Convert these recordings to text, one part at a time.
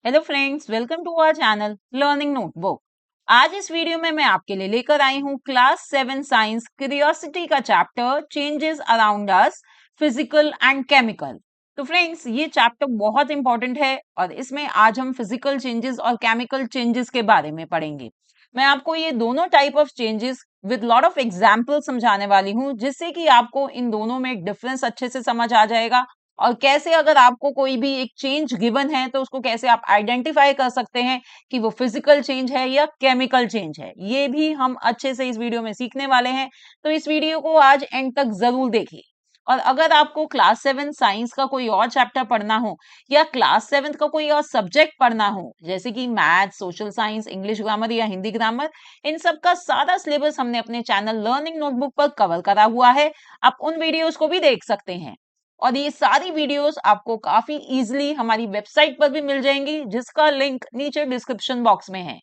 Hello friends, welcome to our channel learning notebook. आज इस video में मैं आपके लिए लेकर आई हूँ क्लास 7 साइंस क्यूरियोसिटी का chapter changes around us physical and chemical. तो फ्रेंड्स, ये चैप्टर बहुत इंपॉर्टेंट है और इसमें आज हम फिजिकल चेंजेस और केमिकल चेंजेस के बारे में पढ़ेंगे। मैं आपको ये दोनों type of changes with lot of example समझाने वाली हूँ, जिससे कि आपको इन दोनों में डिफरेंस अच्छे से समझ आ जाएगा और कैसे अगर आपको कोई भी एक चेंज गिवन है तो उसको कैसे आप आइडेंटिफाई कर सकते हैं कि वो फिजिकल चेंज है या केमिकल चेंज है, ये भी हम अच्छे से इस वीडियो में सीखने वाले हैं। तो इस वीडियो को आज एंड तक जरूर देखिए। और अगर आपको क्लास 7 साइंस का कोई और चैप्टर पढ़ना हो या क्लास 7 का कोई और सब्जेक्ट पढ़ना हो, जैसे कि math, social science, English grammar या हिंदी ग्रामर, इन सब का सारा सिलेबस हमने अपने चैनल लर्निंग नोटबुक पर कवर करा हुआ है। आप उन वीडियोस को भी देख सकते हैं और ये सारी वीडियोस आपको काफी इजीली हमारी वेबसाइट पर भी मिल जाएंगी, जिसका लिंक नीचे डिस्क्रिप्शन बॉक्स में है।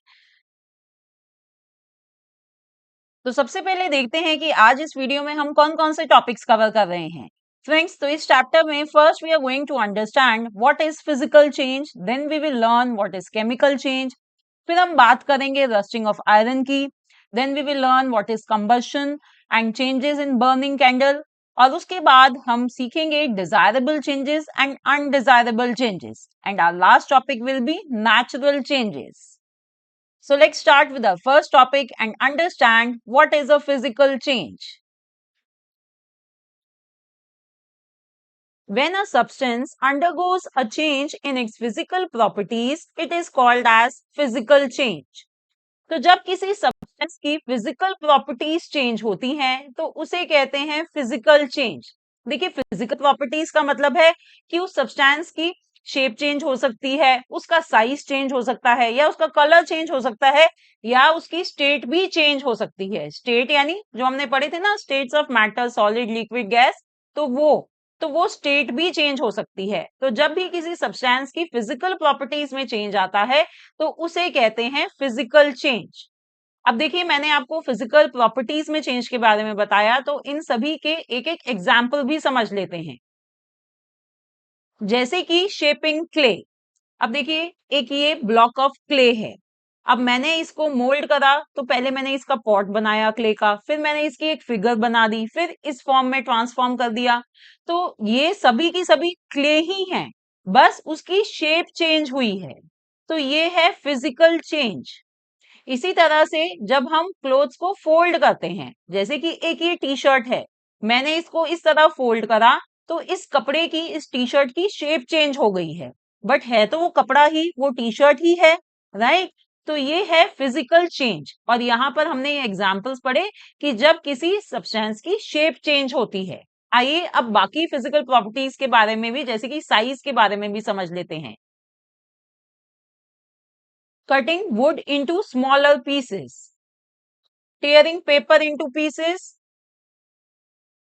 तो सबसे पहले देखते हैं कि आज इस वीडियो में हम कौन कौन से टॉपिक्स कवर कर रहे हैं। फ्रेंड्स, तो इस चैप्टर में first we are going to understand what is physical change, then we will learn what is chemical change. फिर हम बात करेंगे रस्टिंग ऑफ आयरन की। Then we will learn what is combustion and changes in burning candle. और उसके बाद हम सीखेंगे desirable changes and undesirable changes, and our last topic will be natural changes. So let's start with our first topic and understand what is a physical change. When a substance undergoes a change in its physical properties, it is called as physical change. तो जब किसी substance की physical properties change होती हैं तो उसे कहते हैं फिजिकल चेंज। देखिए, फिजिकल प्रॉपर्टीज का मतलब है कि उस सब्सटेंस की शेप चेंज हो सकती है, उसका साइज चेंज हो सकता है, या उसका कलर चेंज हो सकता है, या उसकी स्टेट भी चेंज हो सकती है। स्टेट यानी जो हमने पढ़े थे ना, states of matter, solid, liquid, gas, तो वो स्टेट भी चेंज हो सकती है। तो जब भी किसी सब्सटेंस की फिजिकल प्रॉपर्टीज में चेंज आता है तो उसे कहते हैं फिजिकल चेंज। अब देखिए, मैंने आपको फिजिकल प्रॉपर्टीज में चेंज के बारे में बताया, तो इन सभी के एक एक एग्जाम्पल भी समझ लेते हैं। जैसे कि शेपिंग क्ले। अब देखिए, एक ये ब्लॉक ऑफ क्ले है। अब मैंने इसको मोल्ड करा तो पहले मैंने इसका पॉट बनाया क्ले का, फिर मैंने इसकी एक फिगर बना दी, फिर इस फॉर्म में ट्रांसफॉर्म कर दिया। तो ये सभी की सभी क्ले ही हैं, बस उसकी शेप चेंज हुई है। तो ये है फिजिकल चेंज। इसी तरह से जब हम क्लोथ्स को फोल्ड करते हैं, जैसे कि एक ये टी शर्ट है, मैंने इसको इस तरह फोल्ड करा तो इस कपड़े की, इस टी शर्ट की शेप चेंज हो गई है, बट है तो वो कपड़ा ही, वो टी शर्ट ही है, राइट। तो ये है फिजिकल चेंज। और यहाँ पर हमने ये एग्जांपल्स पढ़े कि जब किसी सब्सटेंस की शेप चेंज होती है। आइए अब बाकी फिजिकल प्रॉपर्टीज के बारे में भी, जैसे कि साइज के बारे में भी समझ लेते हैं। Cutting wood into smaller pieces, tearing paper into pieces.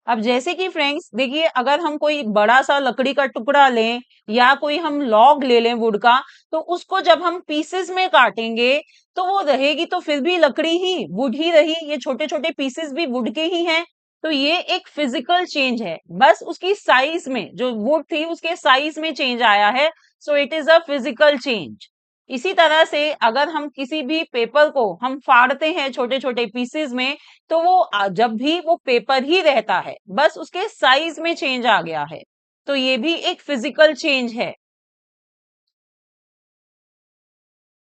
अब जैसे कि फ्रेंड्स देखिए, अगर हम कोई बड़ा सा लकड़ी का टुकड़ा लें या कोई हम लॉग ले लें वुड का, तो उसको जब हम पीसेस में काटेंगे तो वो रहेगी तो फिर भी लकड़ी ही, वुड ही रही। ये छोटे छोटे पीसेस भी वुड के ही हैं। तो ये एक फिजिकल चेंज है, बस उसकी साइज में, जो वुड थी उसके साइज में चेंज आया है। सो it is a physical change. इसी तरह से अगर हम किसी भी पेपर को हम फाड़ते हैं छोटे छोटे पीसेस में, तो वो जब भी वो पेपर ही रहता है, बस उसके साइज में चेंज आ गया है। तो ये भी एक फिजिकल चेंज है।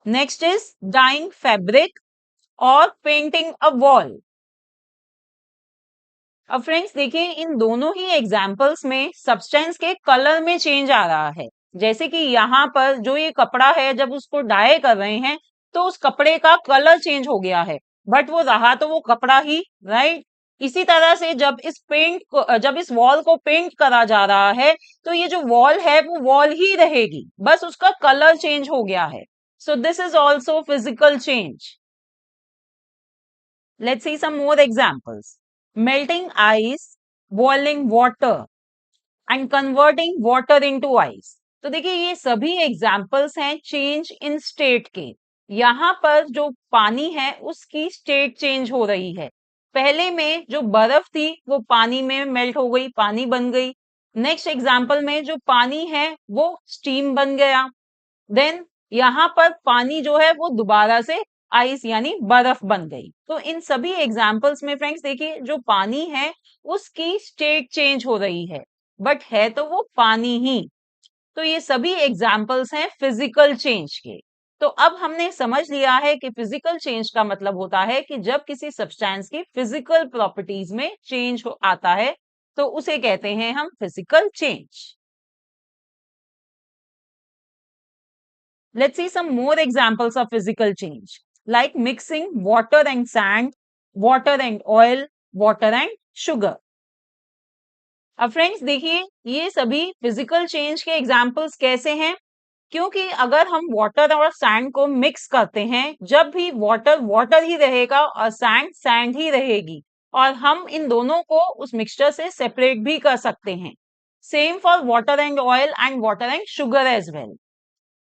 नेक्स्ट इज डाइंग फैब्रिक और पेंटिंग अ वॉल। अब फ्रेंड्स देखिए, इन दोनों ही एग्जाम्पल्स में सब्सटेंस के कलर में चेंज आ रहा है। जैसे कि यहाँ पर जो ये कपड़ा है, जब उसको डाई कर रहे हैं तो उस कपड़े का कलर चेंज हो गया है, बट वो रहा तो वो कपड़ा ही, राइट। इसी तरह से जब इस वॉल को पेंट करा जा रहा है तो ये जो वॉल है वो वॉल ही रहेगी, बस उसका कलर चेंज हो गया है। So this is also physical change. Let's see some more examples. Melting ice, boiling water and converting water into ice. तो देखिए, ये सभी एग्जाम्पल्स हैं चेंज इन स्टेट के। यहाँ पर जो पानी है उसकी स्टेट चेंज हो रही है। पहले में जो बर्फ थी वो पानी में मेल्ट हो गई, पानी बन गई। नेक्स्ट एग्जाम्पल में जो पानी है वो स्टीम बन गया। देन यहाँ पर पानी जो है वो दोबारा से आइस यानी बर्फ बन गई। तो इन सभी एग्जाम्पल्स में फ्रेंड्स देखिए, जो पानी है उसकी स्टेट चेंज हो रही है, बट है तो वो पानी ही। तो ये सभी एग्जाम्पल्स हैं फिजिकल चेंज के। तो अब हमने समझ लिया है कि फिजिकल चेंज का मतलब होता है कि जब किसी सब्सटेंस की फिजिकल प्रॉपर्टीज में चेंज आता है तो उसे कहते हैं हम physical change. Let's see some more examples of physical change, like mixing water and sand, water and oil, water and sugar. अब फ्रेंड्स देखिए, ये सभी फिजिकल चेंज के एग्जाम्पल्स कैसे हैं? क्योंकि अगर हम वाटर और सैंड को मिक्स करते हैं, जब भी वाटर वाटर ही रहेगा और सैंड सैंड ही रहेगी, और हम इन दोनों को उस मिक्सचर से सेपरेट भी कर सकते हैं। Same for water and oil and water and sugar as well.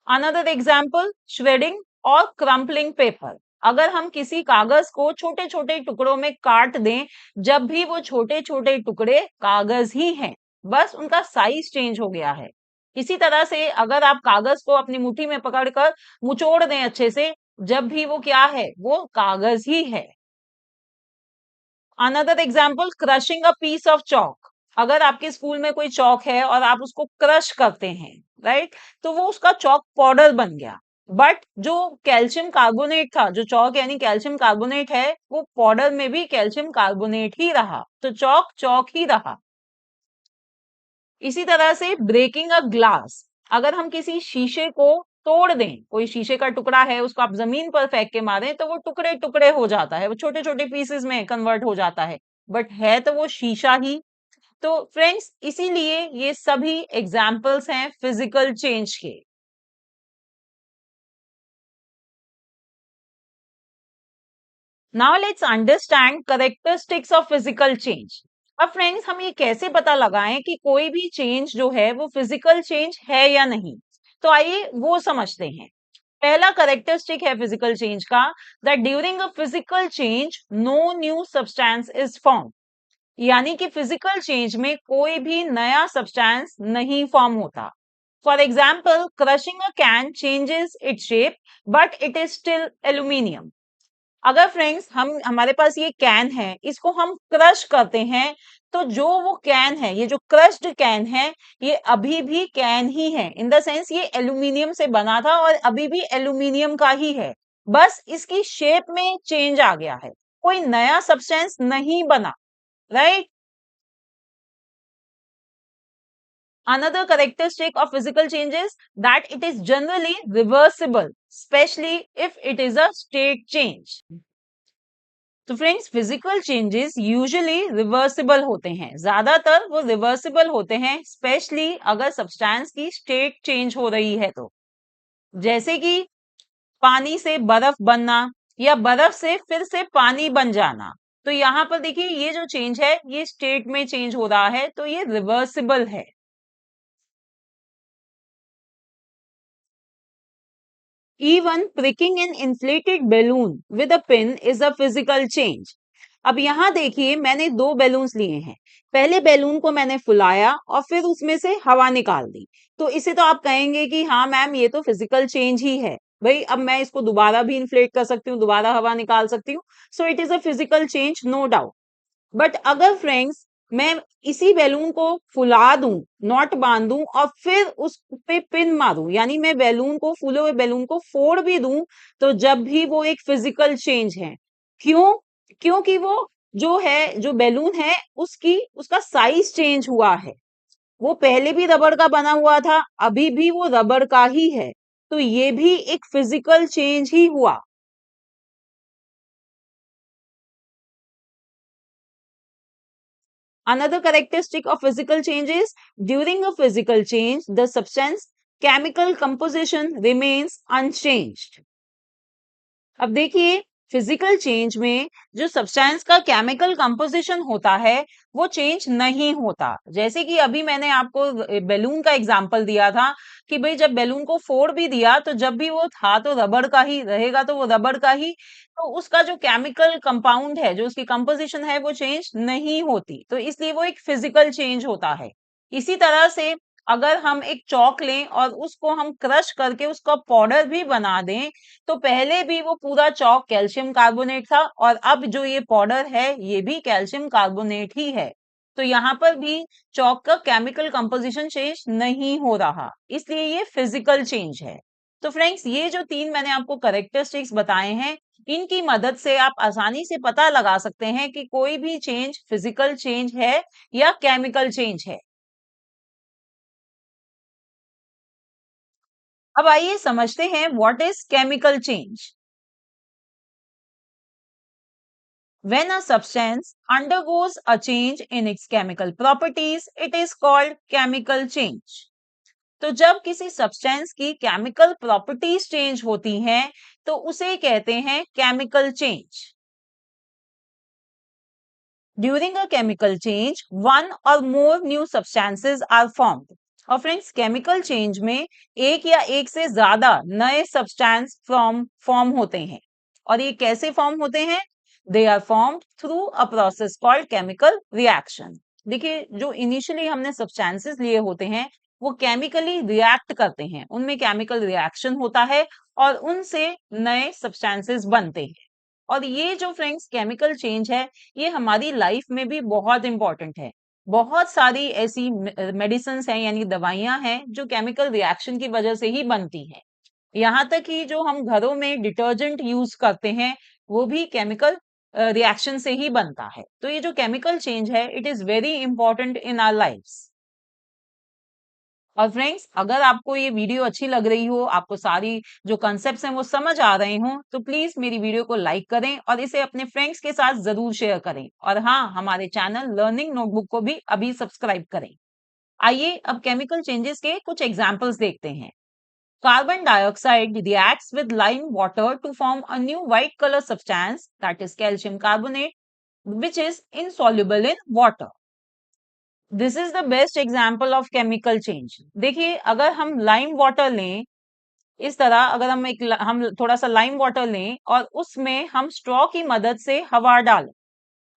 Another example, shredding और क्रम्पलिंग पेपर। अगर हम किसी कागज को छोटे छोटे टुकड़ों में काट दें, जब भी वो छोटे छोटे टुकड़े कागज ही हैं, बस उनका साइज चेंज हो गया है। इसी तरह से अगर आप कागज को अपनी मुट्ठी में पकड़कर मुचोड़ दें अच्छे से, जब भी वो क्या है, वो कागज ही है। Another example, crushing a piece of chalk. अगर आपके स्कूल में कोई चॉक है और आप उसको क्रश करते हैं, राइट, तो वो उसका चॉक पाउडर बन गया। बट जो कैल्शियम कार्बोनेट था, जो चॉक यानी कैल्शियम कार्बोनेट है, वो पाउडर में भी कैल्शियम कार्बोनेट ही रहा, तो चॉक चॉक ही रहा। इसी तरह से ब्रेकिंग अ ग्लास। अगर हम किसी शीशे को तोड़ दें, कोई शीशे का टुकड़ा है, उसको आप जमीन पर फेंक के मारें तो वो टुकड़े टुकड़े हो जाता है, वो छोटे छोटे पीसेस में कन्वर्ट हो जाता है, बट है तो वो शीशा ही। तो फ्रेंड्स, इसीलिए ये सभी एग्जाम्पल्स हैं फिजिकल चेंज के। Now let's understand characteristics of physical change. अब फ्रेंड्स, हम ये कैसे पता लगाएं कि कोई भी चेंज जो है वो फिजिकल चेंज है या नहीं? तो आइए वो समझते हैं। पहला करेक्टरिस्टिक है फिजिकल चेंज का, that during a physical change no new substance is form. यानी कि फिजिकल चेंज में कोई भी नया सब्सटेंस नहीं फॉर्म होता। For example, crushing a can changes its shape but it is still aluminium. अगर फ्रेंड्स हम हमारे पास ये कैन है, इसको हम क्रश करते हैं, तो जो वो कैन है, ये जो क्रश्ड कैन है, ये अभी भी कैन ही है। इन द सेंस ये एल्यूमिनियम से बना था और अभी भी एल्यूमिनियम का ही है, बस इसकी शेप में चेंज आ गया है, कोई नया सब्सटेंस नहीं बना, right? Another characteristic of physical change is that it is generally reversible, especially if it is a state change. तो friends, physical changes usually reversible होते हैं, ज्यादातर वो रिवर्सिबल होते हैं, स्पेशली अगर सब्सटेंस की स्टेट चेंज हो रही है तो। जैसे कि पानी से बर्फ बनना या बर्फ से फिर से पानी बन जाना। तो यहाँ पर देखिए, ये जो चेंज है ये स्टेट में चेंज हो रहा है, तो ये रिवर्सिबल है। Even pricking an inflated balloon with a pin is a physical change. अब यहाँ देखिए, मैंने दो बैलून्स लिए हैं। पहले बैलून को मैंने फुलाया और फिर उसमें से हवा निकाल दी। तो इसे तो आप कहेंगे कि हाँ मैम, ये तो फिजिकल चेंज ही है। भाई, अब मैं इसको दोबारा भी इन्फ्लेट कर सकती हूँ, दोबारा हवा निकाल सकती हूँ। So it is a physical change, no doubt. But अगर फ्रेंड्स, मैं इसी बैलून को फुला दूं, नॉट बांध दूं और फिर उस पे पिन मारूं, यानी मैं बैलून को, फूले हुए बैलून को फोड़ भी दूं, तो जब भी वो एक फिजिकल चेंज है। क्यों? क्योंकि वो जो है, जो बैलून है, उसकी उसका साइज चेंज हुआ है। वो पहले भी रबड़ का बना हुआ था, अभी भी वो रबड़ का ही है, तो ये भी एक फिजिकल चेंज ही हुआ। Another characteristic of physical change is during a physical change, the substance chemical composition remains unchanged. अब देखिए, फिजिकल चेंज में जो सब्सटेंस का केमिकल कंपोजिशन होता है वो चेंज नहीं होता। जैसे कि अभी मैंने आपको बैलून का एग्जांपल दिया था कि भाई, जब बैलून को फोड़ भी दिया तो जब भी वो था तो रबड़ का ही रहेगा, तो वो रबड़ का ही, तो उसका जो केमिकल कंपाउंड है, जो उसकी कंपोजिशन है, वो चेंज नहीं होती, तो इसलिए वो एक फिजिकल चेंज होता है। इसी तरह से अगर हम एक चौक लें और उसको हम क्रश करके उसका पाउडर भी बना दें, तो पहले भी वो पूरा चौक कैल्शियम कार्बोनेट था और अब जो ये पाउडर है ये भी कैल्शियम कार्बोनेट ही है। तो यहाँ पर भी चौक का केमिकल कंपोजिशन चेंज नहीं हो रहा, इसलिए ये फिजिकल चेंज है। तो फ्रेंड्स, ये जो तीन मैंने आपको करेक्टरिस्टिक्स बताए हैं, इनकी मदद से आप आसानी से पता लगा सकते हैं कि कोई भी चेंज फिजिकल चेंज है या केमिकल चेंज है। अब आइए समझते हैं what is chemical change. When a substance undergoes a change in its chemical properties, it is called chemical change. तो जब किसी सब्सटेंस की केमिकल प्रॉपर्टीज चेंज होती हैं, तो उसे कहते हैं chemical change. During a chemical change, one or more new substances are formed. और फ्रेंड्स, केमिकल चेंज में एक या एक से ज्यादा नए सब्सटेंस फॉर्म होते हैं। और ये कैसे फॉर्म होते हैं? They are formed through a process called chemical reaction. देखिए, जो इनिशियली हमने सब्सटेंसेस लिए होते हैं वो केमिकली रिएक्ट करते हैं, उनमें केमिकल रिएक्शन होता है और उनसे नए सब्सटेंसेस बनते हैं। और ये जो फ्रेंड्स केमिकल चेंज है, ये हमारी लाइफ में भी बहुत इंपॉर्टेंट है। बहुत सारी ऐसी मेडिसिन हैं यानी दवाइयां हैं जो केमिकल रिएक्शन की वजह से ही बनती हैं। यहाँ तक कि जो हम घरों में डिटर्जेंट यूज करते हैं वो भी केमिकल रिएक्शन से ही बनता है। तो ये जो केमिकल चेंज है, it is very important in our lives. और फ्रेंड्स, अगर आपको ये वीडियो अच्छी लग रही हो, आपको सारी जो कॉन्सेप्ट्स हैं वो समझ आ रहे हो, तो प्लीज मेरी वीडियो को लाइक करें और इसे अपने फ्रेंड्स के साथ जरूर शेयर करें। और हाँ, हमारे चैनल लर्निंग नोटबुक को भी अभी सब्सक्राइब करें। आइए अब केमिकल चेंजेस के कुछ एग्जाम्पल्स देखते हैं। Carbon dioxide reacts with lime water to form a new white colour substance that is calcium carbonate which is insoluble in water. This is the best example of chemical change. देखिए, अगर हम lime water लें, इस तरह अगर हम थोड़ा सा लाइम वाटर लें और उसमें हम स्ट्रॉ की मदद से हवा डालें,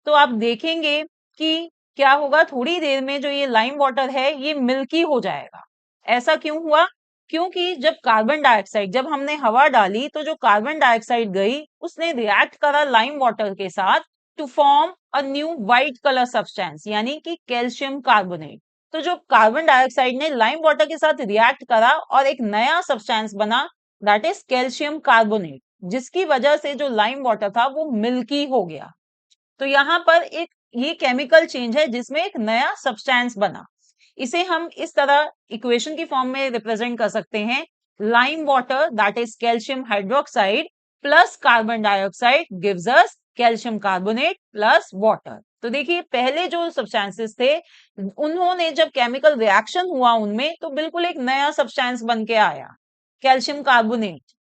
तो आप देखेंगे कि क्या होगा, थोड़ी देर में जो ये लाइम वाटर है ये मिल्की हो जाएगा। ऐसा क्यों हुआ? क्योंकि जब हमने हवा डाली तो जो कार्बन डाइऑक्साइड गई उसने रिएक्ट करा लाइम वाटर के साथ to form a new white colour substance यानी कि कैल्शियम कार्बोनेट। तो जो कार्बन डाइऑक्साइड ने लाइम वाटर के साथ रिएक्ट करा और एक नया सब्सटेंस बना, दैट इज कैल्शियम कार्बोनेट, जिसकी वजह से जो लाइम वाटर था वो मिल्की हो गया। तो यहाँ पर एक ये केमिकल चेंज है जिसमें एक नया सब्सटेंस बना। इसे हम इस तरह इक्वेशन की फॉर्म में रिप्रेजेंट कर सकते हैं। Lime water that is calcium hydroxide plus carbon dioxide gives us calcium carbonate plus water. तो देखिए, पहले जो सब्सटेंसेस थे उन्होंने जब केमिकल रिएक्शन हुआ उनमें, तो बिल्कुल एक नया सब्सटेंस बन के आया, कैल्शियम कार्बोनेट।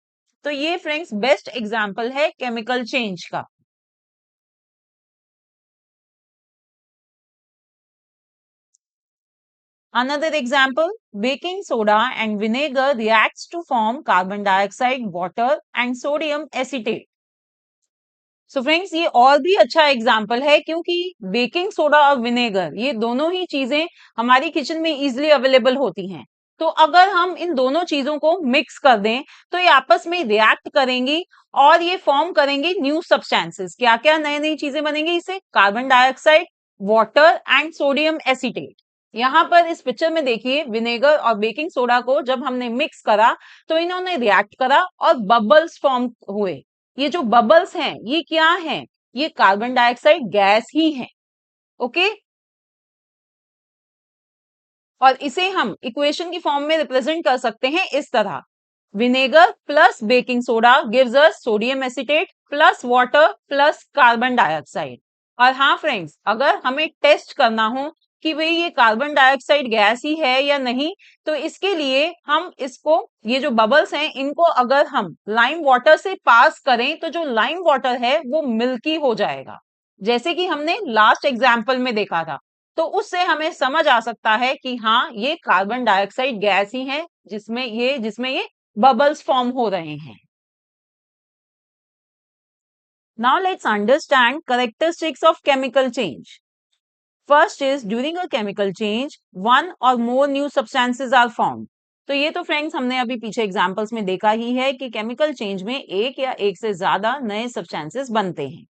तो ये फ्रेंड्स बेस्ट एग्जांपल है केमिकल चेंज का। Another example, baking soda and vinegar reacts to form carbon dioxide, water and sodium acetate. So friends, ये और भी अच्छा एग्जाम्पल है क्योंकि बेकिंग सोडा और विनेगर ये दोनों ही चीजें हमारी किचन में इजीली अवेलेबल होती हैं। तो अगर हम इन दोनों चीजों को मिक्स कर दें तो ये आपस में रिएक्ट करेंगी और ये फॉर्म करेंगे न्यू सब्सटेंसेस। क्या क्या नई नई चीजें बनेंगी इससे? Carbon dioxide, water and sodium acetate. यहाँ पर इस पिक्चर में देखिए, विनेगर और बेकिंग सोडा को जब हमने मिक्स करा तो इन्होंने रिएक्ट करा और बबल्स फॉर्म हुए। ये जो बबल्स हैं ये क्या हैं? ये कार्बन डाइऑक्साइड गैस ही है। ओके, और इसे हम इक्वेशन की फॉर्म में रिप्रेजेंट कर सकते हैं इस तरह। Vinegar plus baking soda gives us sodium acetate plus water plus carbon dioxide. और हाँ फ्रेंड्स, अगर हमें टेस्ट करना हो कि भाई ये कार्बन डाइऑक्साइड गैस ही है या नहीं, तो इसके लिए हम इसको, ये जो बबल्स हैं इनको अगर हम लाइम वाटर से पास करें तो जो लाइम वाटर है वो मिल्की हो जाएगा, जैसे कि हमने लास्ट एग्जाम्पल में देखा था। तो उससे हमें समझ आ सकता है कि हाँ, ये कार्बन डाइऑक्साइड गैस ही है जिसमें ये बबल्स फॉर्म हो रहे हैं। Now let's understand characteristics of chemical change. First is during a chemical change one or more new substances are formed. तो ये तो फ्रेंड्स हमने अभी पीछे एग्जांपल्स में देखा ही है कि केमिकल चेंज में एक या एक से ज्यादा नए सब्सटेंसेस बनते हैं।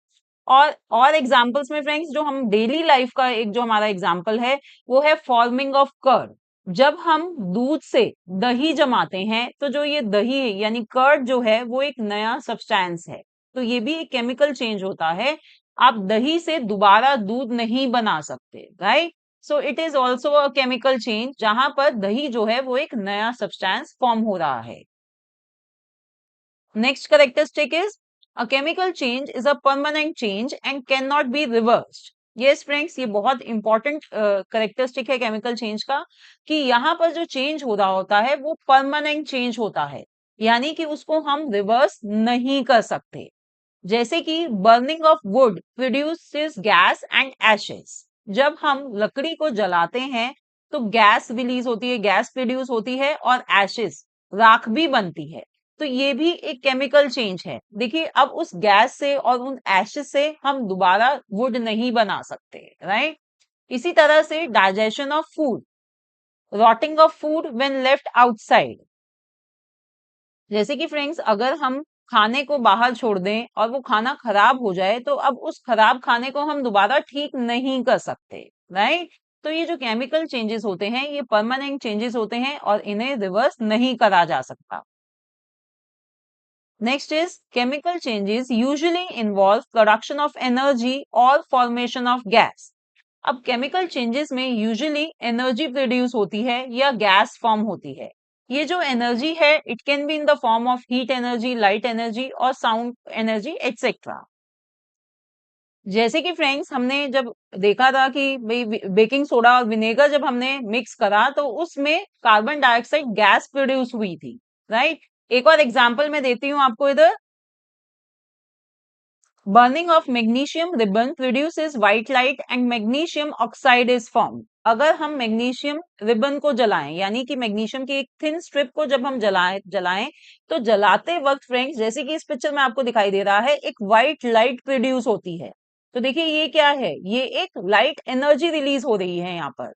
और एग्जांपल्स में फ्रेंड्स जो हम डेली लाइफ का एक जो हमारा एग्जांपल है वो है फॉर्मिंग ऑफ कर्ड। जब हम दूध से दही जमाते हैं तो जो ये दही है यानी कर्ड जो है वो एक नया सब्सटेंस है, तो ये भी एक केमिकल चेंज होता है। आप दही से दोबारा दूध नहीं बना सकते, right? So it is also a chemical change जहां पर दही जो है वो एक नया सब्सटेंस फॉर्म हो रहा है। Next characteristic is a chemical change is a permanent change and cannot be reversed. Yes friends, ये बहुत इंपॉर्टेंट करेक्टरिस्टिक है केमिकल चेंज का कि यहाँ पर जो चेंज हो रहा होता है वो परमानेंट चेंज होता है, यानी कि उसको हम रिवर्स नहीं कर सकते। जैसे कि burning of would produces gas and ashes. जब हम लकड़ी को जलाते हैं तो गैस रिलीज होती है, गैस प्रोड्यूस होती है और एशेस राख भी बनती है। तो ये भी एक केमिकल चेंज है। देखिए अब उस गैस से और उन एशेस से हम दोबारा वुड नहीं बना सकते, राइट? इसी तरह से digestion of food, rotting of food when left outside. जैसे कि फ्रेंड्स अगर हम खाने को बाहर छोड़ दें और वो खाना खराब हो जाए तो अब उस खराब खाने को हम दोबारा ठीक नहीं कर सकते, राइट? तो ये जो केमिकल चेंजेस होते हैं ये परमानेंट चेंजेस होते हैं और इन्हें रिवर्स नहीं करा जा सकता। Next is chemical changes usually involve production of energy और फॉर्मेशन ऑफ गैस। अब केमिकल चेंजेस में यूजुअली एनर्जी प्रोड्यूस होती है या गैस फॉर्म होती है। ये जो एनर्जी है it can be in the form of heat energy, light energy और साउंड एनर्जी एटसेट्रा। जैसे कि फ्रेंड्स हमने जब देखा था कि भाई बेकिंग सोडा और विनेगर जब हमने मिक्स करा तो उसमें कार्बन डाइऑक्साइड गैस प्रोड्यूस हुई थी, राइट? एक और एग्जांपल मैं देती हूँ आपको इधर। Burning of magnesium ribbon produces white light and magnesium oxide is formed. अगर हम मैग्नीशियम रिबन को जलाएं यानी कि मैग्नीशियम की एक थिन स्ट्रिप को जब हम जलाएं तो जलाते वक्त फ्रेंड्स जैसे कि इस पिक्चर में आपको दिखाई दे रहा है एक व्हाइट लाइट प्रोड्यूस होती है। तो देखिए ये क्या है, ये एक लाइट एनर्जी रिलीज हो रही है यहाँ पर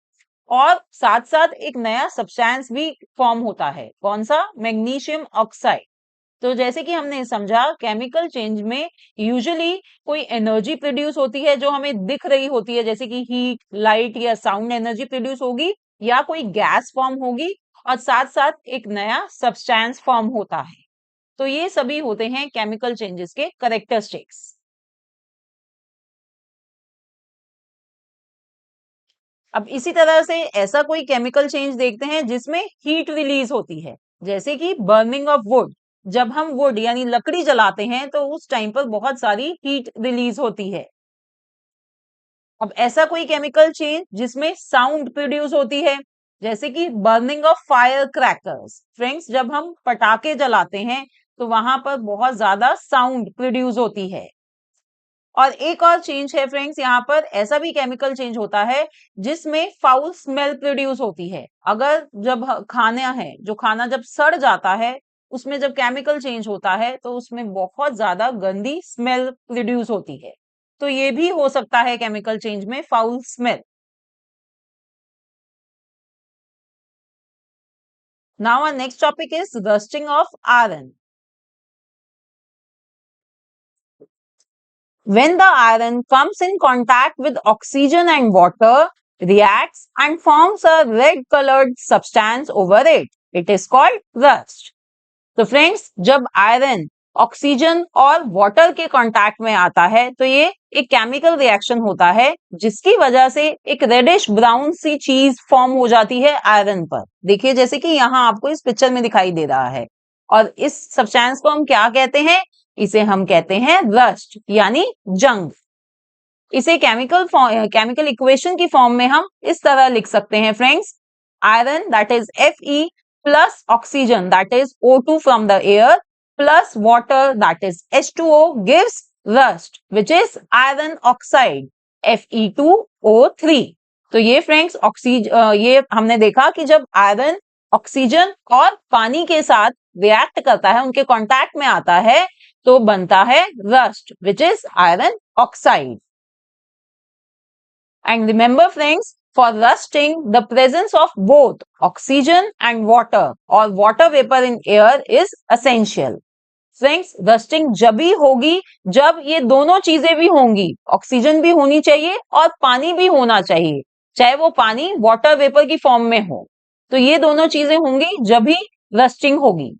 और साथ साथ एक नया सब्सटेंस भी फॉर्म होता है। कौन सा? Magnesium oxide. तो जैसे कि हमने समझा केमिकल चेंज में यूजुअली कोई एनर्जी प्रोड्यूस होती है जो हमें दिख रही होती है, जैसे कि हीट, लाइट या साउंड एनर्जी प्रोड्यूस होगी या कोई गैस फॉर्म होगी और साथ साथ एक नया सब्सटेंस फॉर्म होता है। तो ये सभी होते हैं केमिकल चेंजेस के करेक्टरिस्टिक्स। अब इसी तरह से ऐसा कोई केमिकल चेंज देखते हैं जिसमें हीट रिलीज होती है, जैसे कि बर्निंग ऑफ वुड। जब हम वुड यानी लकड़ी जलाते हैं तो उस टाइम पर बहुत सारी हीट रिलीज होती है। अब ऐसा कोई केमिकल चेंज जिसमें साउंड प्रोड्यूस होती है, जैसे कि burning of fire crackers. Friends जब हम पटाखे जलाते हैं तो वहां पर बहुत ज्यादा साउंड प्रोड्यूस होती है। और एक और चेंज है फ्रेंड्स, यहाँ पर ऐसा भी केमिकल चेंज होता है जिसमें फाउल स्मेल प्रोड्यूस होती है। अगर जब खाना है, जो खाना जब सड़ जाता है उसमें जब केमिकल चेंज होता है तो उसमें बहुत ज्यादा गंदी स्मेल प्रोड्यूस होती है। तो ये भी हो सकता है केमिकल चेंज में foul smell. Now our next topic is rusting of iron. When the iron comes in contact with oxygen and water, reacts and forms a red colored substance over it. It is called rust. तो friends जब iron oxygen और water के contact में आता है तो ये एक केमिकल रिएक्शन होता है जिसकी वजह से एक रेडिश ब्राउन सी चीज फॉर्म हो जाती है आयरन पर। देखिए जैसे कि यहाँ आपको इस पिक्चर में दिखाई दे रहा है। और इस सब्सटेंस को हम क्या कहते हैं? इसे हम कहते हैं रस्ट यानी जंग। इसे केमिकल इक्वेशन की फॉर्म में हम इस तरह लिख सकते हैं friends. Iron that is Fe plus oxygen that is O2 from the air plus water that is H2O gives rust which is iron oxide Fe2O3। तो ये फ्रेंड्स ये हमने देखा कि जब आयरन ऑक्सीजन और पानी के साथ रिएक्ट करता है, उनके कांटेक्ट में आता है तो बनता है rust which is iron oxide. And remember friends, for rusting, the presence of both oxygen and water or water vapor in air is essential. Friends, rusting जब भी होगी जब ये दोनों चीजें भी होंगी, ऑक्सीजन भी होनी चाहिए और पानी भी होना चाहिए, चाहे वो पानी वाटर वेपर की फॉर्म में हो, तो ये दोनों चीजें होंगी जब भी रस्टिंग होगी.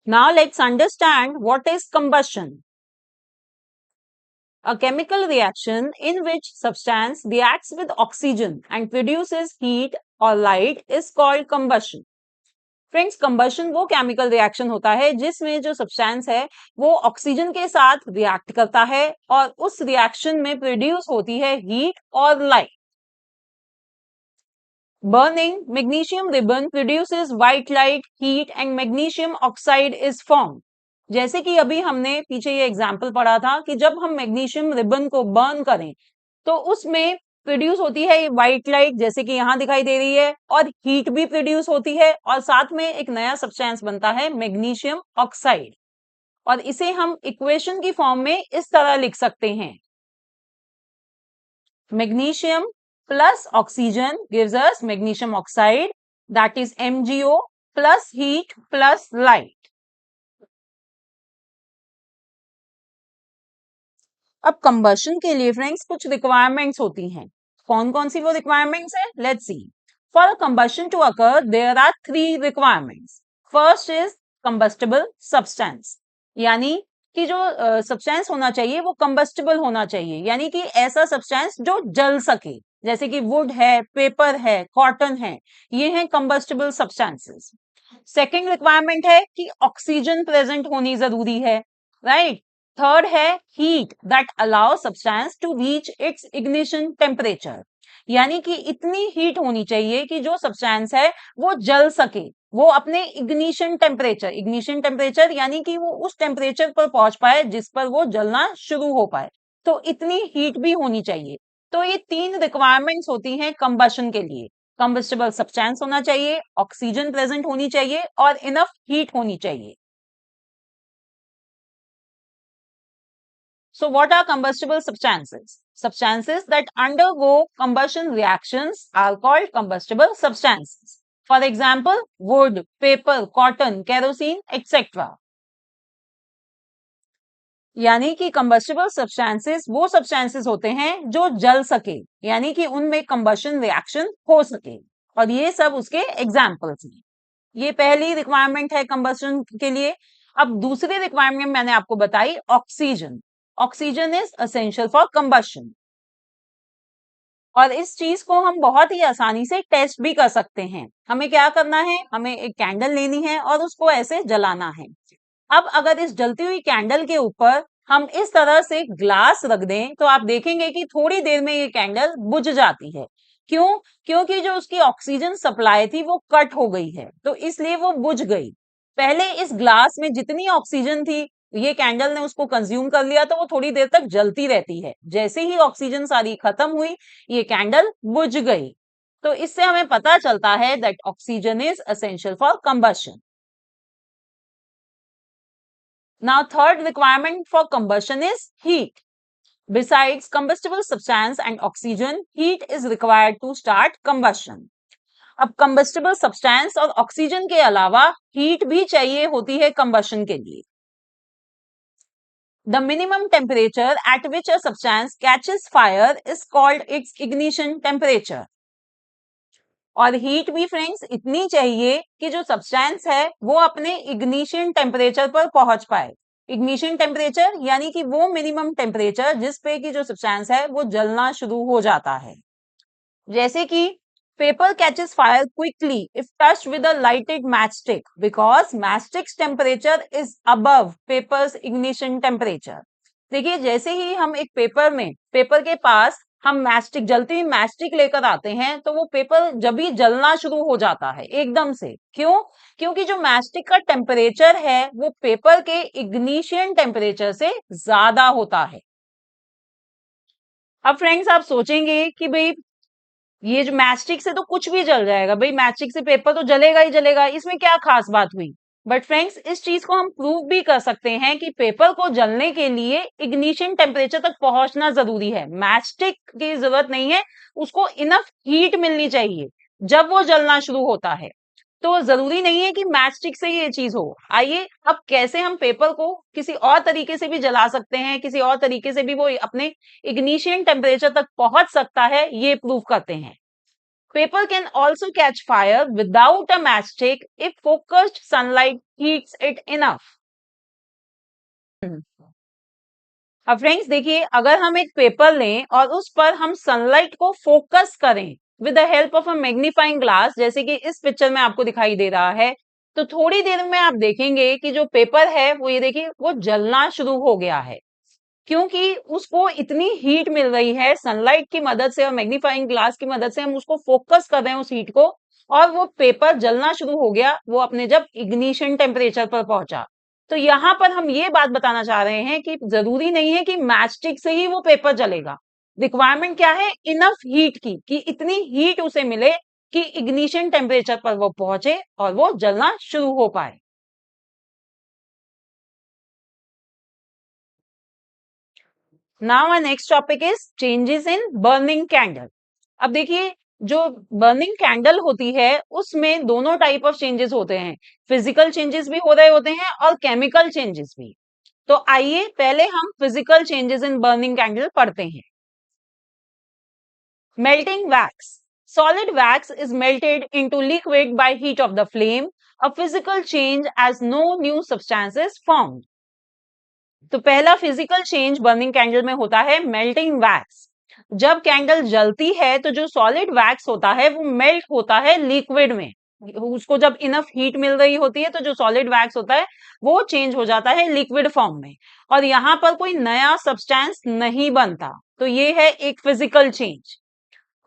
Now let's understand what is combustion. A chemical reaction in which substance reacts with oxygen and produces heat or light is called combustion. Friends, combustion वो केमिकल रिएक्शन होता है जिसमें जो सब्सटेंस है वो ऑक्सीजन के साथ रिएक्ट करता है और उस रिएक्शन में प्रोड्यूस होती है हीट और light. Burning magnesium ribbon produces white light, heat and magnesium oxide is form. जैसे कि अभी हमने पीछे ये एग्जांपल पढ़ा था कि जब हम मैग्नीशियम रिबन को बर्न करें तो उसमें प्रोड्यूस होती है ये व्हाइट लाइट, जैसे कि यहां दिखाई दे रही है, और हीट भी प्रोड्यूस होती है और साथ में एक नया सब्सटेंस बनता है मैग्नीशियम ऑक्साइड. और इसे हम इक्वेशन की फॉर्म में इस तरह लिख सकते हैं, magnesium plus oxygen gives us magnesium oxide, that is MgO plus heat plus light. अब कंबशन के लिए फ्रेंड्स कुछ रिक्वायरमेंट्स होती हैं. कौन कौन सी वो रिक्वायरमेंट्स है, let's see. For combustion to occur there are 3 requirements. First is combustible substance, यानी कि जो सब्सटेंस होना चाहिए वो कंबस्टिबल होना चाहिए, यानी कि ऐसा सब्सटेंस जो जल सके, जैसे कि वुड है, पेपर है, कॉटन है, ये हैं कंबस्टिबल सब्सटेंसेस. सेकेंड रिक्वायरमेंट है कि ऑक्सीजन प्रेजेंट होनी जरूरी है, राइट. थर्ड है heat that allow substance to reach its ignition temperature, यानी कि इतनी हीट होनी चाहिए कि जो सब्सटेंस है वो जल सके, वो अपने इग्निशन टेम्परेचर यानी कि वो उस टेम्परेचर पर पहुंच पाए जिस पर वो जलना शुरू हो पाए, तो इतनी हीट भी होनी चाहिए. तो ये 3 रिक्वायरमेंट्स होती हैं कंबशन के लिए. कंबस्टिबल सब्सटेंस होना चाहिए, ऑक्सीजन प्रेजेंट होनी चाहिए और इनफ हीट होनी चाहिए. So what are combustible substances? Substances that undergo combustion reactions are called combustible substances. For example, wood, paper, cotton, kerosene, etc. यानी कि कंबस्टिबल सब्सटेंसेस वो सब्सटेंसेस होते हैं जो जल सके, यानी कि उनमें कंबशन रिएक्शन हो सके, और ये सब उसके एग्जाम्पल्स हैं. ये पहली रिक्वायरमेंट है कंबशन के लिए. अब दूसरी रिक्वायरमेंट मैंने आपको बताई oxygen. Oxygen is essential for combustion, और इस चीज को हम बहुत ही आसानी से टेस्ट भी कर सकते हैं. हमें क्या करना है, हमें एक कैंडल लेनी है और उसको ऐसे जलाना है. अब अगर इस जलती हुई कैंडल के ऊपर हम इस तरह से ग्लास रख दें तो आप देखेंगे कि थोड़ी देर में ये कैंडल बुझ जाती है. क्यों? क्योंकि जो उसकी ऑक्सीजन सप्लाई थी वो कट हो गई है, तो इसलिए वो बुझ गई. पहले इस ग्लास में जितनी ऑक्सीजन थी ये कैंडल ने उसको कंज्यूम कर लिया, तो वो थोड़ी देर तक जलती रहती है. जैसे ही ऑक्सीजन सारी खत्म हुई ये कैंडल बुझ गई. तो इससे हमें पता चलता है that oxygen is essential for combustion. Now, third requirement for combustion is heat. Besides combustible substance and oxygen, heat is required to start combustion. अब combustible substance और oxygen के अलावा heat भी चाहिए होती है combustion के लिए. The minimum temperature at which a substance catches fire is called its ignition temperature. और हीट भी फ्रेंड्स इतनी चाहिए कि जो सब्सटेंस है वो अपने इग्निशन टेम्परेचर पर पहुंच पाए. इग्निशन टेम्परेचर यानी कि वो मिनिमम टेम्परेचर जिस पे कि जो सब्सटेंस है वो जलना शुरू हो जाता है. जैसे कि paper catches fire quickly if touched with a lighted matchstick because matchstick's temperature is above paper's ignition temperature. देखिए, जैसे ही हम एक पेपर के पास हम मैचस्टिक, जलती हुई मैचस्टिक लेकर आते हैं तो वो पेपर जब ही जलना शुरू हो जाता है एकदम से. क्यों? क्योंकि जो मैचस्टिक का टेम्परेचर है वो पेपर के इग्निशन टेम्परेचर से ज्यादा होता है. अब फ्रेंड्स आप सोचेंगे कि भाई ये जो मैचस्टिक से तो कुछ भी जल जाएगा, भाई मैचस्टिक से पेपर तो जलेगा ही जलेगा, इसमें क्या खास बात हुई. बट फ्रेंड्स इस चीज को हम प्रूव भी कर सकते हैं कि पेपर को जलने के लिए इग्निशन टेम्परेचर तक पहुंचना जरूरी है। मैच स्टिक की जरूरत नहीं है, उसको इनफ हीट मिलनी चाहिए जब वो जलना शुरू होता है। तो जरूरी नहीं है कि मैच स्टिक से ही ये चीज हो। आइए अब कैसे हम पेपर को किसी और तरीके से भी जला सकते हैं, किसी और तरीके से भी वो अपने इग्निशन टेम्परेचर तक पहुंच सकता है, ये प्रूव करते हैं। Paper can also catch fire without a matchstick if focused sunlight heats it enough. अब फ्रेंड्स देखिए, अगर हम एक पेपर लें और उस पर हम सनलाइट को फोकस करें with the help of a magnifying glass, जैसे कि इस पिक्चर में आपको दिखाई दे रहा है, तो थोड़ी देर में आप देखेंगे कि जो पेपर है वो ये देखिए वो जलना शुरू हो गया है, क्योंकि उसको इतनी हीट मिल रही है सनलाइट की मदद से और मैग्नीफाइंग ग्लास की मदद से हम उसको फोकस कर रहे हैं उस हीट को, और वो पेपर जलना शुरू हो गया वो अपने जब इग्निशन टेम्परेचर पर पहुंचा। तो यहां पर हम ये बात बताना चाह रहे हैं कि जरूरी नहीं है कि मैचस्टिक से ही वो पेपर जलेगा। रिक्वायरमेंट क्या है? इनफ हीट की, कि इतनी हीट उसे मिले कि इग्निशन टेम्परेचर पर वो पहुंचे और वो जलना शुरू हो पाए। Now our next topic is changes in burning candle. अब देखिए, जो बर्निंग कैंडल होती है उसमें दोनों टाइप ऑफ चेंजेस होते हैं। फिजिकल चेंजेस भी हो रहे होते हैं और केमिकल चेंजेस भी। तो आइए पहले हम physical changes in burning candle पढ़ते हैं। Melting wax. Solid wax is melted into liquid by heat of the flame, a physical change as no new substance is formed. तो पहला फिजिकल चेंज बर्निंग कैंडल में होता है melting wax. जब candle जलती है तो जो सॉलिड वैक्स होता है वो मेल्ट होता है लिक्विड में। उसको जब इनफ हीट मिल रही होती है तो जो सॉलिड वैक्स होता है वो चेंज हो जाता है लिक्विड फॉर्म में, और यहाँ पर कोई नया सब्सटेंस नहीं बनता। तो ये है एक फिजिकल चेंज।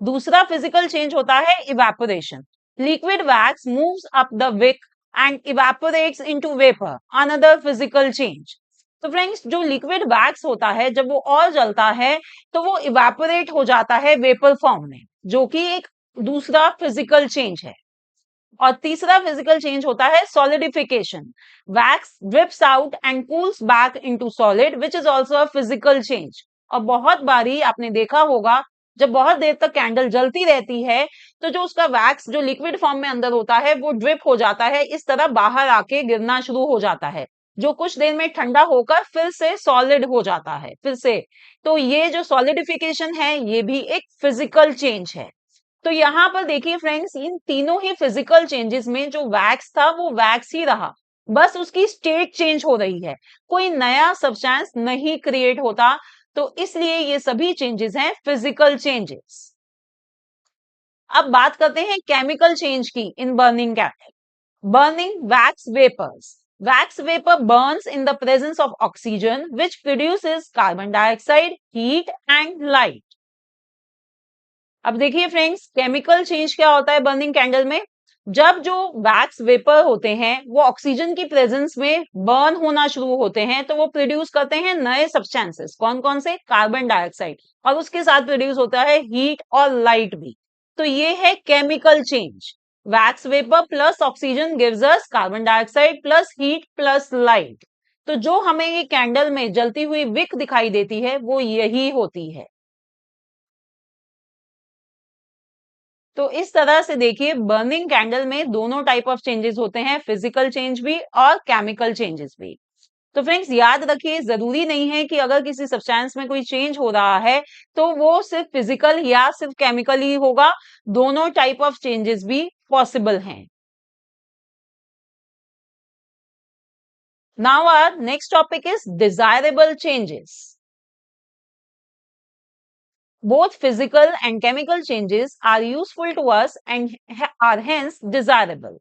दूसरा फिजिकल चेंज होता है evaporation. Liquid wax moves up the wick and evaporates into vapour, another physical change. तो फ्रेंड्स जो लिक्विड वैक्स होता है जब वो और जलता है तो वो इवेपोरेट हो जाता है वेपर फॉर्म में, जो कि एक दूसरा फिजिकल चेंज है। और तीसरा फिजिकल चेंज होता है solidification. Wax drips out and cools back into solid, which is also a physical change. और बहुत बारी आपने देखा होगा जब बहुत देर तक कैंडल जलती रहती है तो जो उसका वैक्स जो लिक्विड फॉर्म में अंदर होता है वो ड्रिप हो जाता है, इस तरह बाहर आके गिरना शुरू हो जाता है, जो कुछ देर में ठंडा होकर फिर से सॉलिड हो जाता है फिर से। तो ये जो सॉलिडिफिकेशन है ये भी एक फिजिकल चेंज है। तो यहां पर देखिए फ्रेंड्स, इन तीनों ही फिजिकल चेंजेस में जो वैक्स था वो वैक्स ही रहा, बस उसकी स्टेट चेंज हो रही है, कोई नया सब्सटेंस नहीं क्रिएट होता। तो इसलिए ये सभी चेंजेस हैं फिजिकल चेंजेस। अब बात करते हैं केमिकल चेंज की in burning candle. Burning wax vapours. Wax vapor burns in the presence of oxygen, which produces carbon dioxide, heat and light. अब देखिए फ्रेंड्स, केमिकल चेंज क्या होता है बर्निंग कैंडल में? जब जो वैक्स वेपर होते हैं वो ऑक्सीजन की प्रेजेंस में बर्न होना शुरू होते हैं तो वो प्रोड्यूस करते हैं नए सब्सटेंसेस। कौन कौन से? कार्बन डाइऑक्साइड, और उसके साथ प्रोड्यूस होता है हीट और लाइट भी। तो ये है chemical change. Wax vapour plus oxygen gives us carbon dioxide plus heat plus light. तो जो हमें ये कैंडल में जलती हुई विक दिखाई देती है वो यही होती है। तो इस तरह से देखिए, बर्निंग कैंडल में दोनों टाइप ऑफ चेंजेस होते हैं, फिजिकल चेंज भी और केमिकल चेंजेस भी। तो फ्रेंड्स याद रखिए, जरूरी नहीं है कि अगर किसी सब्सटेंस में कोई चेंज हो रहा है तो वो सिर्फ फिजिकल या सिर्फ केमिकल ही होगा, दोनों टाइप ऑफ चेंजेस भी पॉसिबल हैं। Now our next topic is desirable changes. Both physical and chemical changes are useful to us and are hence desirable.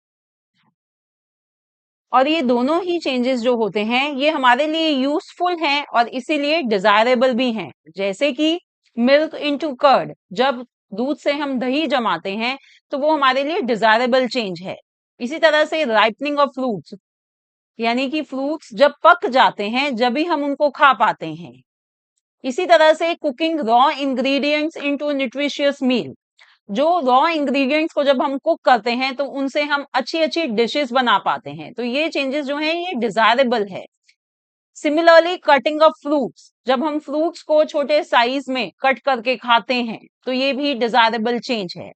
और ये दोनों ही चेंजेस जो होते हैं ये हमारे लिए यूजफुल हैं और इसीलिए डिजायरेबल भी हैं। जैसे कि मिल्क इनटू कर्ड, जब दूध से हम दही जमाते हैं तो वो हमारे लिए डिजायरेबल चेंज है। इसी तरह से राइपनिंग ऑफ फ्रूट्स, यानी कि फ्रूट्स जब पक जाते हैं जब भी हम उनको खा पाते हैं। इसी तरह से cooking raw ingredients into nutritious meal, जो रॉ इंग्रेडिएंट्स को जब हम कुक करते हैं तो उनसे हम अच्छी अच्छी डिशेस बना पाते हैं, तो ये चेंजेस जो हैं ये डिजायरेबल है। सिमिलरली कटिंग ऑफ फ्रूट्स, जब हम फ्रूट्स को छोटे साइज में कट करके खाते हैं तो ये भी डिजायरेबल चेंज है।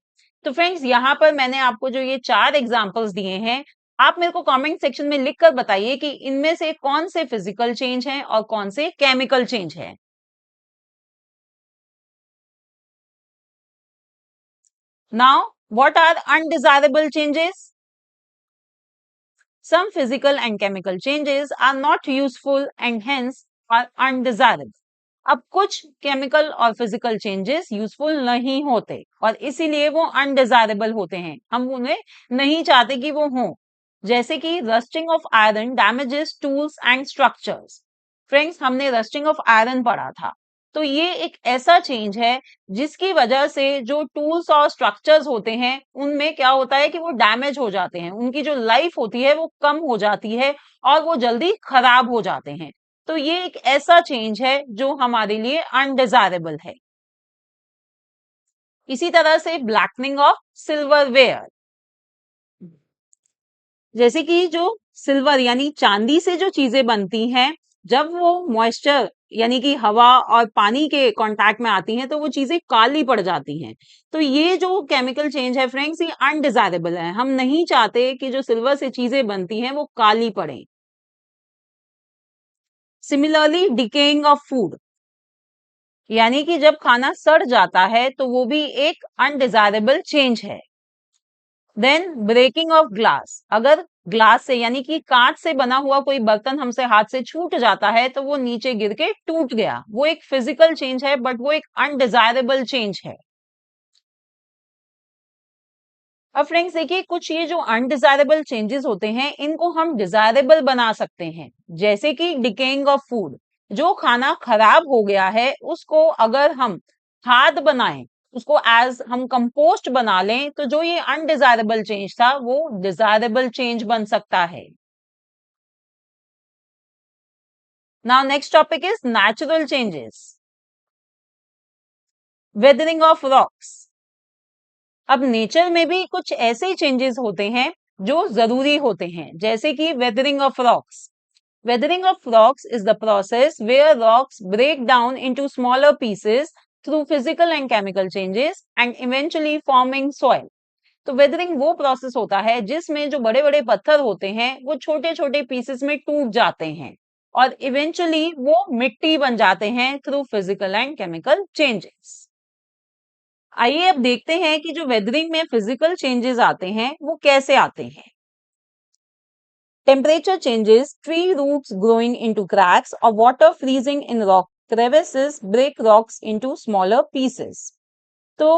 तो फ्रेंड्स, यहाँ पर मैंने आपको जो ये 4 एग्जांपल्स दिए हैं, आप मेरे को कमेंट सेक्शन में लिख कर बताइए कि इनमें से कौन से फिजिकल चेंज हैं और कौन से केमिकल चेंज है। Now what are undesirable changes? Some physical and chemical changes are not useful and hence are undesirable. अब कुछ केमिकल और फिजिकल चेंजेस यूजफुल नहीं होते और इसीलिए वो अनडिजायरेबल होते हैं, हम उन्हें नहीं चाहते कि वो हों। जैसे कि rusting of iron damages tools and structures. Friends, हमने रस्टिंग ऑफ आयरन पढ़ा था, तो ये एक ऐसा चेंज है जिसकी वजह से जो टूल्स और स्ट्रक्चर्स होते हैं उनमें क्या होता है कि वो डैमेज हो जाते हैं, उनकी जो लाइफ होती है वो कम हो जाती है और वो जल्दी खराब हो जाते हैं। तो ये एक ऐसा चेंज है जो हमारे लिए अनडिजायरेबल है। इसी तरह से ब्लैकनिंग ऑफ सिल्वरवेयर, जैसे कि जो सिल्वर यानी चांदी से जो चीजें बनती हैं, जब वो मॉइस्चर यानी कि हवा और पानी के कांटेक्ट में आती हैं तो वो चीजें काली पड़ जाती हैं। तो ये जो केमिकल चेंज है फ्रेंड्स, ये अनडिजायरेबल है, हम नहीं चाहते कि जो सिल्वर से चीजें बनती हैं वो काली पड़े। सिमिलरली डिकेइंग ऑफ फूड, यानी कि जब खाना सड़ जाता है तो वो भी एक अनडिजायरेबल चेंज है। देन ब्रेकिंग ऑफ ग्लास, अगर ग्लास से यानी कि कांच से बना हुआ कोई बर्तन हमसे हाथ से छूट जाता है तो वो नीचे गिर के टूट गया, वो एक फिजिकल चेंज है बट वो एक अनडिजायरेबल चेंज है। अब फ्रेंड्स देखिए, कुछ ये जो अनडिजायरेबल चेंजेस होते हैं इनको हम डिजायरेबल बना सकते हैं, जैसे कि डिकेइंग ऑफ फूड, जो खाना खराब हो गया है उसको अगर हम खाद बनाएं, उसको एज हम कंपोस्ट बना लें तो जो ये अनडिजायरेबल चेंज था वो डिजायरेबल चेंज बन सकता है। Now next topic is natural changes. Weathering of rocks, अब नेचर में भी कुछ ऐसे चेंजेस होते हैं जो जरूरी होते हैं, जैसे कि weathering of rocks. Weathering of rocks is the process where rocks break down into smaller pieces through physical and chemical changes and eventually forming soil. तो weathering वो प्रोसेस होता है जिसमें जो बड़े बड़े पत्थर होते हैं वो छोटे छोटे पीसेस में टूट जाते हैं और इवेंचुअली वो मिट्टी बन जाते हैं through physical and chemical changes. आइए अब देखते हैं कि जो वेदरिंग में फिजिकल चेंजेस आते हैं वो कैसे आते हैं। Temperature changes, tree roots growing into cracks, or water freezing in rock crevices break rocks into smaller pieces. तो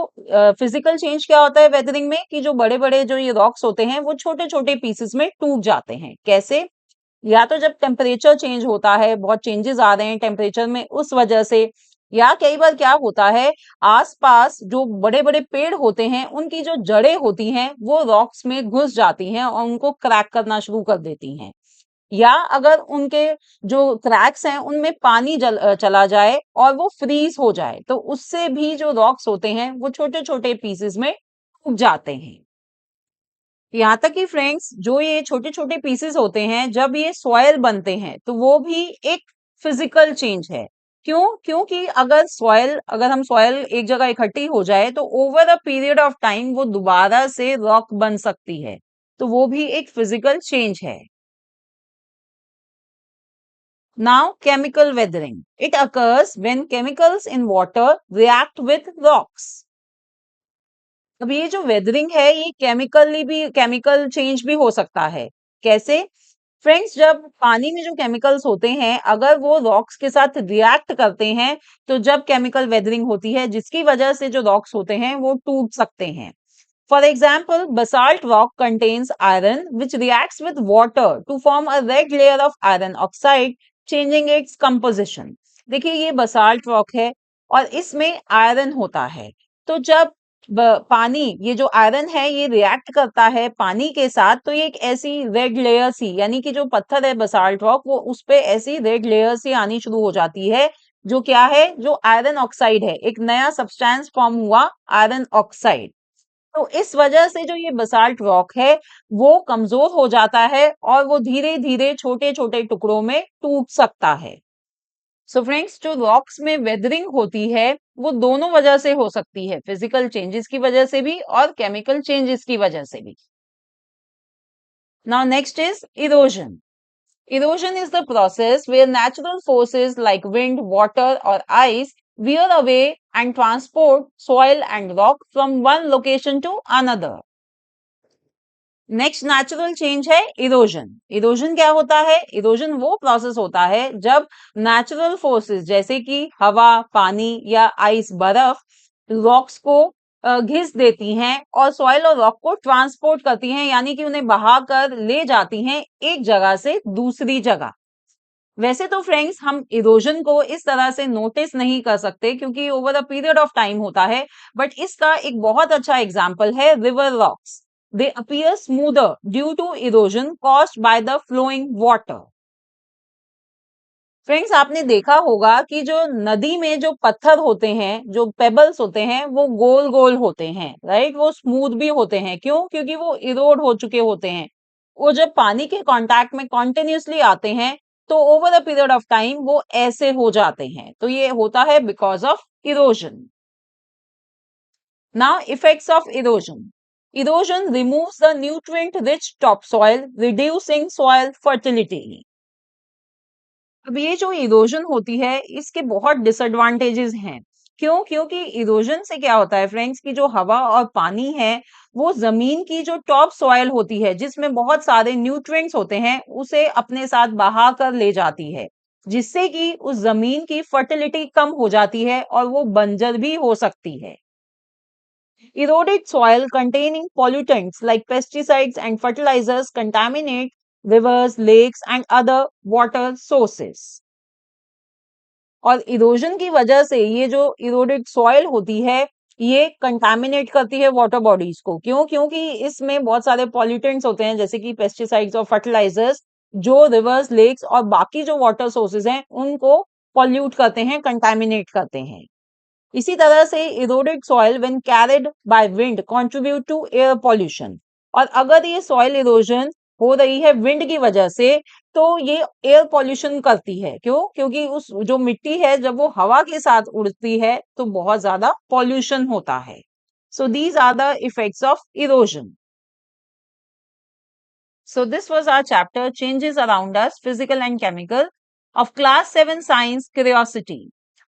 फिजिकल चेंज क्या होता है वेदरिंग में कि जो बड़े बड़े जो ये रॉक्स होते हैं वो छोटे छोटे पीसेस में टूट जाते हैं। कैसे? या तो जब टेम्परेचर चेंज होता है, बहुत चेंजेस आ रहे हैं टेम्परेचर में उस वजह से, या कई बार क्या होता है आसपास जो बड़े बड़े पेड़ होते हैं उनकी जो जड़ें होती हैं वो रॉक्स में घुस जाती हैं और उनको क्रैक करना शुरू कर देती हैं। या अगर उनके जो क्रैक्स हैं उनमें पानी चला जाए और वो फ्रीज हो जाए तो उससे भी जो रॉक्स होते हैं वो छोटे छोटे पीसेस में टूट जाते हैं। यहाँ तक कि फ्रेंड्स, जो ये छोटे छोटे पीसेस होते हैं जब ये सॉयल बनते हैं तो वो भी एक फिजिकल चेंज है। क्यों? क्योंकि अगर हम सॉयल एक जगह इकट्ठी हो जाए तो over a period of time वो दोबारा से रॉक बन सकती है, तो वो भी एक फिजिकल चेंज है। Now chemical weathering, it occurs when chemicals in water react with rocks. अब ये जो वेदरिंग है ये केमिकल चेंज भी हो सकता है। कैसे? फ्रेंड्स, जब पानी में जो केमिकल्स होते हैं अगर वो रॉक्स के साथ रिएक्ट करते हैं तो जब केमिकल वेदरिंग होती है जिसकी वजह से जो रॉक्स होते हैं वो टूट सकते हैं। For example, basalt rock contains iron which reacts with water to form a red layer of iron oxide, changing its composition. देखिए ये बसाल्ट रॉक है और इसमें आयरन होता है। तो जब पानी, ये जो आयरन है ये रिएक्ट करता है पानी के साथ तो ये एक ऐसी रेड लेयर सी, यानी कि जो पत्थर है बसाल्ट रॉक वो उस पे ऐसी रेड लेयर सी आनी शुरू हो जाती है, जो क्या है, जो आयरन ऑक्साइड है, एक नया सब्सटेंस फॉर्म हुआ आयरन ऑक्साइड। तो इस वजह से जो ये बसाल्ट रॉक है वो कमजोर हो जाता है और वो धीरे धीरे छोटे छोटे टुकड़ों में टूट सकता है। सो फ्रेंड्स, जो रॉक्स में वेदरिंग होती है वो दोनों वजह से हो सकती है, फिजिकल चेंजेस की वजह से भी और केमिकल चेंजेस की वजह से भी। Now next is erosion. Erosion is the process where natural forces like wind, water, or ice wear away and transport soil and rock from one location to another. Next natural change है erosion. Erosion क्या होता है? Erosion वो process होता है जब natural forces जैसे कि हवा, पानी या आइस, बर्फ रॉक्स को घिस देती हैं और सॉइल और रॉक को ट्रांसपोर्ट करती हैं, यानी कि उन्हें बहा कर ले जाती हैं एक जगह से दूसरी जगह। वैसे तो फ्रेंड्स हम इरोजन को इस तरह से नोटिस नहीं कर सकते क्योंकि over a period of time होता है, बट इसका एक बहुत अच्छा एग्जांपल है river rocks. They appear smoother due to erosion caused by the flowing water. Friends, आपने देखा होगा कि जो नदी में जो पत्थर होते हैं, जो पेबल्स होते हैं, वो गोल गोल होते हैं, राइट? वो स्मूथ भी होते हैं। क्यों? क्योंकि वो इरोड हो चुके होते हैं। वो जब पानी के कांटेक्ट में कॉन्टिन्यूसली आते हैं तो over a period of time वो ऐसे हो जाते हैं। तो ये होता है because of erosion. Now effects of erosion. Erosion removes the nutrient rich top soil, reducing soil fertility. अब ये जो इरोजन होती है इसके बहुत डिसएडवांटेजेस हैं। क्यों? क्योंकि इरोजन से क्या होता है फ्रेंड्स कि जो हवा और पानी है वो जमीन की जो टॉप सॉइल होती है जिसमें बहुत सारे न्यूट्रिएंट्स होते हैं उसे अपने साथ बहा कर ले जाती है, जिससे कि उस जमीन की फर्टिलिटी कम हो जाती है और वो बंजर भी हो सकती है। Eroded soil containing pollutants like pesticides and fertilizers contaminate rivers, lakes, and other water sources. और इरोजन की वजह से ये जो इरोडेड सॉइल होती है ये कंटामिनेट करती है वाटर बॉडीज को। क्यों? क्योंकि इसमें बहुत सारे पॉल्यूटेंट्स होते हैं जैसे कि पेस्टिसाइड्स और फर्टिलाइजर्स, जो रिवर्स, लेक्स और बाकी जो वाटर सोर्सेज हैं उनको पॉल्यूट करते हैं, कंटामिनेट करते हैं। इसी तरह से eroded soil when carried by wind contribute to air pollution. और अगर ये सॉइल इरोजन हो रही है विंड की वजह से तो ये एयर पॉल्यूशन करती है। क्यों? क्योंकि उस जो मिट्टी है जब वो हवा के साथ उड़ती है तो बहुत ज्यादा पॉल्यूशन होता है। So these are the effects of erosion. So this was our chapter Changes Around Us, Physical and Chemical of Class 7 Science Curiosity।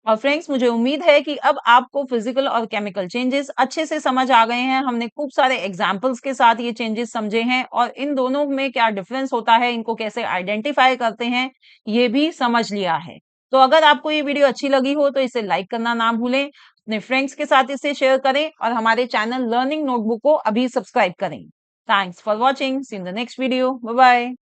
और फ्रेंड्स, मुझे उम्मीद है कि अब आपको फिजिकल और केमिकल चेंजेस अच्छे से समझ आ गए हैं। हमने खूब सारे एग्जाम्पल्स के साथ ये चेंजेस समझे हैं और इन दोनों में क्या डिफरेंस होता है, इनको कैसे आइडेंटिफाई करते हैं, ये भी समझ लिया है। तो अगर आपको ये वीडियो अच्छी लगी हो तो इसे लाइक करना ना भूलें, अपने फ्रेंड्स के साथ इसे शेयर करें और हमारे चैनल लर्निंग नोटबुक को अभी सब्सक्राइब करें। Thanks for watching. See you in the next video. Bye bye.